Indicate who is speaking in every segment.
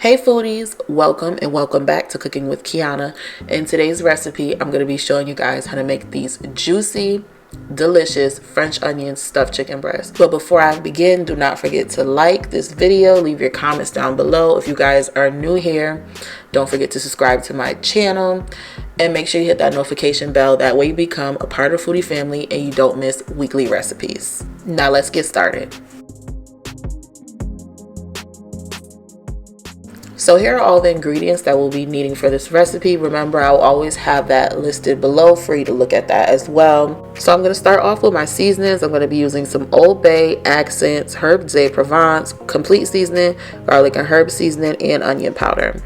Speaker 1: Hey foodies, welcome and welcome back to Cooking with Kiana. In today's recipe, I'm going to be showing you guys how to make these juicy, delicious French onion stuffed chicken breasts. But before I begin, do not forget to like this video, leave your comments down below. If you guys are new here, don't forget to subscribe to my channel and make sure you hit that notification bell. That way you become a part of Foodie family and you don't miss weekly recipes. Now let's get started. So here are all the ingredients that we'll be needing for this recipe. Remember, I'll always have that listed below for you to look at that as well. So I'm going to start off with my seasonings. I'm going to be using some Old Bay, Accents, Herbes de Provence, complete seasoning, garlic and herb seasoning, and onion powder.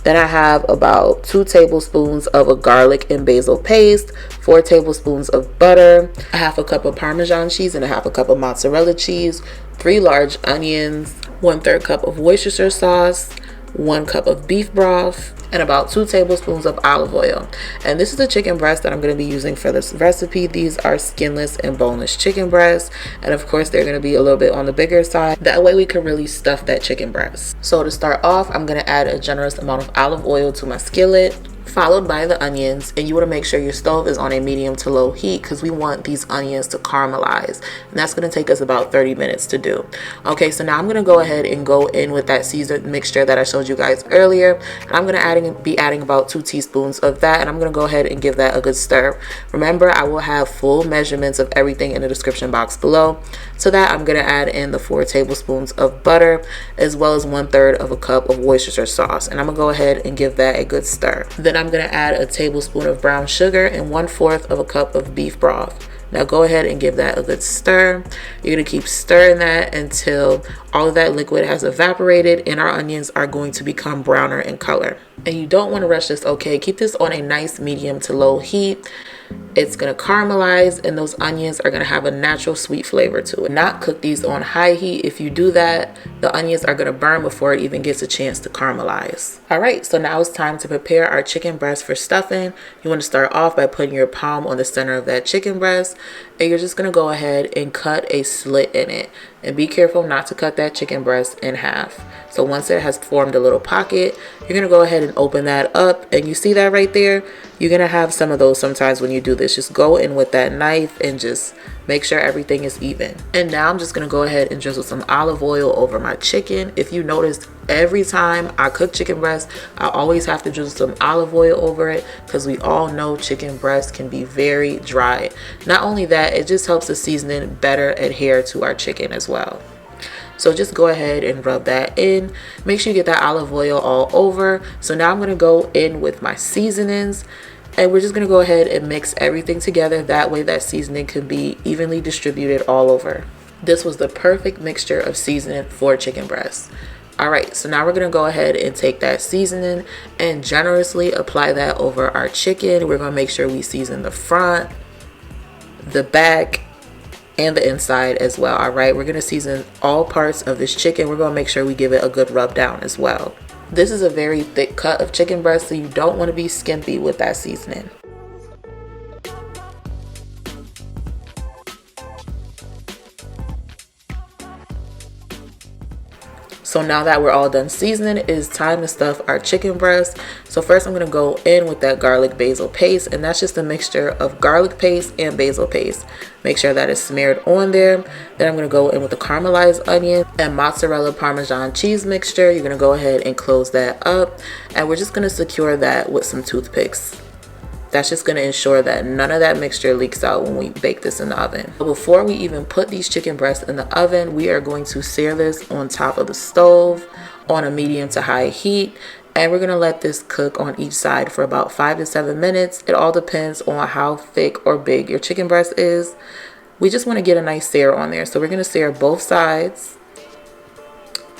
Speaker 1: Then I have about 2 tablespoons of a garlic and basil paste, 4 tablespoons of butter, a half a cup of Parmesan cheese and a half a cup of mozzarella cheese, 3 large onions, 1/3 cup of Worcestershire sauce, 1 cup of beef broth, and about 2 tablespoons of olive oil. And this is the chicken breast that I'm going to be using for this recipe. These are skinless and boneless chicken breasts, and of course they're going to be a little bit on the bigger side. That way we can really stuff that chicken breast. So to start off, I'm going to add a generous amount of olive oil to my skillet, followed by the onions. And you want to make sure your stove is on a medium to low heat because we want these onions to caramelize, and that's going to take us about 30 minutes to do. Okay, so now I'm going to go ahead and go in with that seasoned mixture that I showed you guys earlier, and I'm going to be adding about 2 teaspoons of that, and I'm going to go ahead and give that a good stir. Remember, I will have full measurements of everything in the description box below. So that I'm going to add in the 4 tablespoons of butter as well as 1/3 of a cup of Worcestershire sauce, and I'm going to go ahead and give that a good stir. Then I'm going to add a tablespoon of brown sugar and 1/4 of a cup of beef broth. Now go ahead and give that a good stir. You're going to keep stirring that until all of that liquid has evaporated and our onions are going to become browner in color. And you don't want to rush this, okay? Keep this on a nice medium to low heat. It's going to caramelize and those onions are going to have a natural sweet flavor to it. Not cook these on high heat. If you do that, the onions are going to burn before it even gets a chance to caramelize. Alright, so now it's time to prepare our chicken breast for stuffing. You want to start off by putting your palm on the center of that chicken breast, and you're just going to go ahead and cut a slit in it. And be careful not to cut that chicken breast in half. So once it has formed a little pocket, you're going to go ahead and open that up, and you see that right there? You're going to have some of those sometimes when you do this. Just go in with that knife and just make sure everything is even. And now I'm just going to go ahead and drizzle some olive oil over my chicken. If you noticed, every time I cook chicken breast, I always have to drizzle some olive oil over it because we all know chicken breast can be very dry. Not only that, it just helps the seasoning better adhere to our chicken as well. So just go ahead and rub that in. Make sure you get that olive oil all over. So now I'm going to go in with my seasonings, and we're just going to go ahead and mix everything together. That way that seasoning can be evenly distributed all over. This was the perfect mixture of seasoning for chicken breast. Alright, so now we're going to go ahead and take that seasoning and generously apply that over our chicken. We're going to make sure we season the front, the back, and the inside as well. Alright, we're going to season all parts of this chicken. We're going to make sure we give it a good rub down as well. This is a very thick cut of chicken breast, so you don't want to be skimpy with that seasoning. So now that we're all done seasoning, it is time to stuff our chicken breast. So first I'm going to go in with that garlic basil paste, and that's just a mixture of garlic paste and basil paste. Make sure that is smeared on there. Then I'm going to go in with the caramelized onion and mozzarella Parmesan cheese mixture. You're going to go ahead and close that up, and we're just going to secure that with some toothpicks. That's just going to ensure that none of that mixture leaks out when we bake this in the oven. But before we even put these chicken breasts in the oven, we are going to sear this on top of the stove on a medium to high heat. And we're going to let this cook on each side for about 5 to 7 minutes. It all depends on how thick or big your chicken breast is. We just want to get a nice sear on there. So we're going to sear both sides.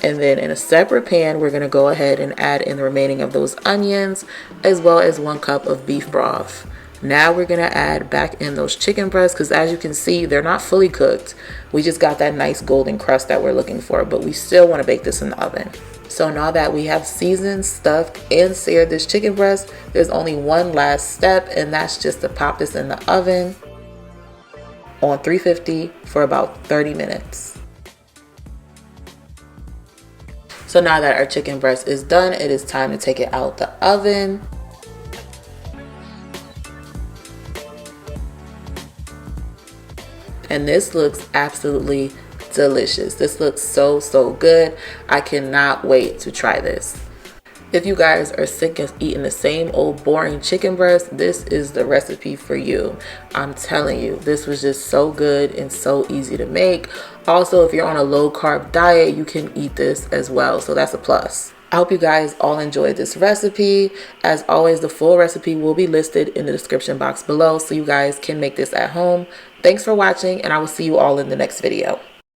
Speaker 1: And then in a separate pan, we're going to go ahead and add in the remaining of those onions as well as 1 cup of beef broth. Now we're going to add back in those chicken breasts because as you can see, they're not fully cooked. We just got that nice golden crust that we're looking for, but we still want to bake this in the oven. So now that we have seasoned, stuffed, and seared this chicken breast, there's only one last step, and that's just to pop this in the oven on 350 for about 30 minutes. So now that our chicken breast is done, it is time to take it out the oven. And this looks absolutely delicious. This looks so good. I cannot wait to try this. If you guys are sick of eating the same old boring chicken breast, this is the recipe for you. I'm telling you, this was just so good and so easy to make. Also, if you're on a low carb diet, you can eat this as well, so that's a plus. I hope you guys all enjoyed this recipe. As always, the full recipe will be listed in the description box below so you guys can make this at home. Thanks for watching, and I will see you all in the next video.